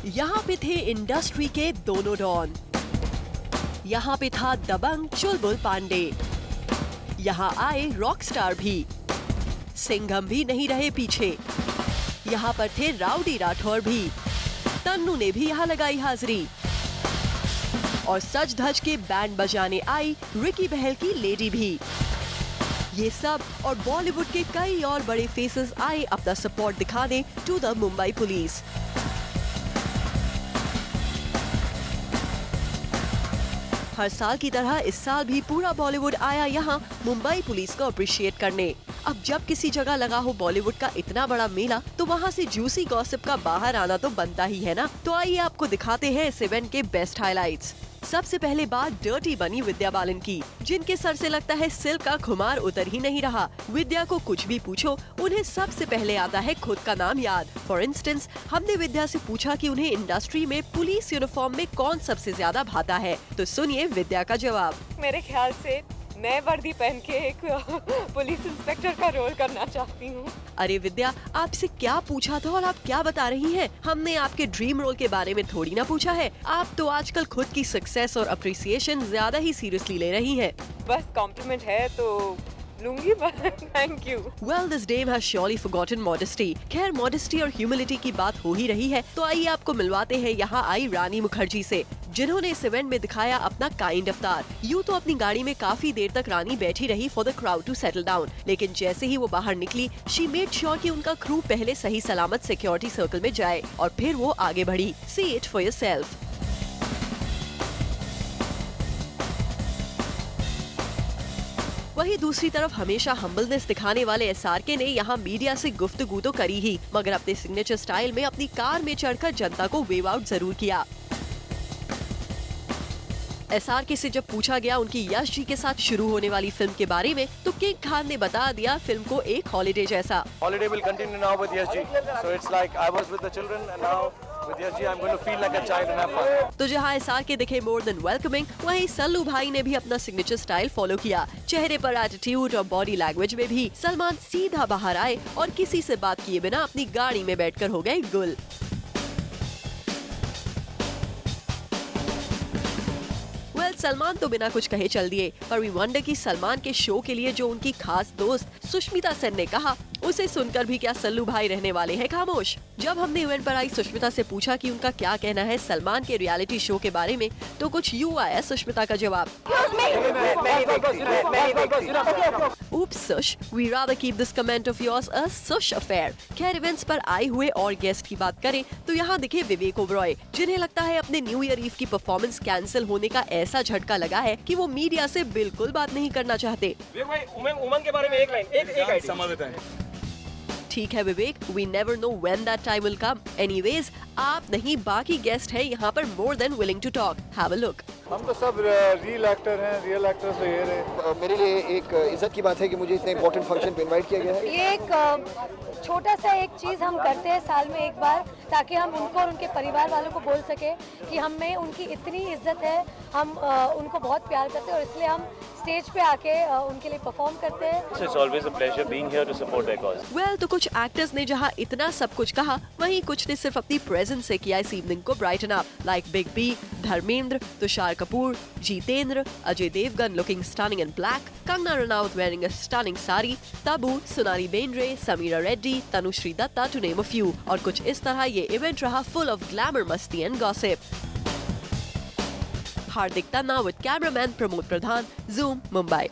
यहाँ पे थे इंडस्ट्री के दोनों डॉन। यहाँ पे था दबंग चुलबुल पांडे। यहाँ आए रॉक स्टार भी, सिंघम भी नहीं रहे पीछे। यहाँ पर थे राउडी राठौर भी, तन्नू ने भी यहाँ लगाई हाजिरी। और सज धज के बैंड बजाने आई रिकी बहल की लेडी भी। ये सब और बॉलीवुड के कई और बड़े फेसेस आए अपना सपोर्ट दिखाने टू द मुंबई पुलिस। हर साल की तरह इस साल भी पूरा बॉलीवुड आया यहाँ मुंबई पुलिस को अप्रिशिएट करने। अब जब किसी जगह लगा हो बॉलीवुड का इतना बड़ा मेला, तो वहाँ से जूसी गॉसिप का बाहर आना तो बनता ही है ना। तो आइए आपको दिखाते हैं इस इवेंट के बेस्ट हाइलाइट्स। सबसे पहले बात डर्टी बनी विद्या बालन की, जिनके सर से लगता है सिल्क का खुमार उतर ही नहीं रहा। विद्या को कुछ भी पूछो, उन्हें सबसे पहले आता है खुद का नाम याद। फॉर इंस्टेंस, हमने विद्या से पूछा कि उन्हें इंडस्ट्री में पुलिस यूनिफॉर्म में कौन सबसे ज्यादा भाता है, तो सुनिए विद्या का जवाब। मेरे ख्याल से मैं वर्दी पहन के एक पुलिस इंस्पेक्टर का रोल करना चाहती हूँ। अरे विद्या, आपसे क्या पूछा था और आप क्या बता रही हैं? हमने आपके ड्रीम रोल के बारे में थोड़ी ना पूछा है। आप तो आजकल खुद की सक्सेस और अप्रिसिएशन ज्यादा ही सीरियसली ले रही हैं। बस कॉम्प्लीमेंट है तो लूंगी, thank you. Well, this dame has surely forgotten modesty. खैर, modesty और humility की बात हो ही रही है, तो आइए आपको मिलवाते हैं यहाँ आई रानी मुखर्जी से, जिन्होंने इस इवेंट में दिखाया अपना काइंड अवतार। यूँ तो अपनी गाड़ी में काफी देर तक रानी बैठी रही for the crowd to settle down, लेकिन जैसे ही वो बाहर निकली, शी मेड श्योर कि उनका क्रू पहले सही सलामत सिक्योरिटी सर्कल में जाए और फिर वो आगे बढ़ी। See it for yourself. वहीं दूसरी तरफ हमेशा हम्बलनेस दिखाने वाले एसआरके ने यहाँ मीडिया से गुफ्तगू तो करी ही, मगर अपने सिग्नेचर स्टाइल में अपनी कार में चढ़कर जनता को वेव आउट जरूर किया। एसआरके से जब पूछा गया उनकी यश जी के साथ शुरू होने वाली फिल्म के बारे में, तो किंग खान ने बता दिया फिल्म को एक हॉलिडे जैसा। Holiday will continue now with Yash ji. So it's like I was with the children and now with Yash ji I'm going to feel like a child and have fun. तो जहाँ SRK दिखे more than welcoming, वहीं सल्लू भाई ने भी अपना signature style follow किया। चेहरे पर एटीट्यूड और बॉडी लैंग्वेज में भी सलमान सीधा बाहर आए और किसी से बात किए बिना अपनी गाड़ी में बैठकर हो गए गुल। सलमान तो बिना कुछ कहे चल दिए, पर वी वंडर कि सलमान के शो के लिए जो उनकी खास दोस्त सुष्मिता सेन ने कहा, उसे सुनकर भी क्या सल्लू भाई रहने वाले हैं खामोश। जब हमने इवेंट पर आई सुष्मिता से पूछा कि उनका क्या कहना है सलमान के रियलिटी शो के बारे में, तो कुछ यूँ आया सुष्मिता का जवाब। Oops, Sush, we rather keep this comment of yours a Sush affair. खैर, इवेंट्स पर आए हुए और गेस्ट की बात करें तो यहाँ दिखे विवेक ओबरॉय, जिन्हें लगता है अपने न्यू ईयर ईव की परफॉर्मेंस कैंसिल होने का ऐसा झटका लगा है कि वो मीडिया से बिल्कुल बात नहीं करना चाहते। उमंग के बारे में एक लाइन, ठीक है विवेक, we never know when that time will come. Anyways, आप नहीं बाकी गेस्ट हैं यहाँ पर more than willing to talk. Have a look. हम तो सब रियल एक्टर हैं, रियल एक्टर्स तो ये रहे। मेरे लिए एक इज्जत की बात है कि मुझे इतने इम्पोर्टेंट फंक्शन पे इनवाइट किया गया है। ये एक छोटा सा एक चीज़ हम करते हैं साल में एक बार, ताकि हम उनको और उनके परिवार वालों को बोल सके कि हमें उनकी इतनी इज्जत है, हम उनको बहुत प्यार करते हैं और इसलिए हम स्टेज पे आके उनके लिए परफॉर्म करते हैं। It's always a pleasure being here to support their cause. Well, तो कुछ एक्टर्स ने जहाँ इतना सब कुछ कहा, वहीं कुछ ने सिर्फ अपनी प्रेजेंस से किया इस इवनिंग को brighten up, like big B, Dharmendra, Tushar Kapoor, Jitendra, Ajay Devgn looking stunning in black, Kangana Ranaut wearing a stunning sari, Tabu, Sonali Bendre, Sameera Reddy, Tanushree Dutta to name a few. और कुछ इस तरह ये इवेंट रहा full of glamour, masti and gossip. Hardik Tanna with cameraman Pramod Pradhan, Zoom, Mumbai।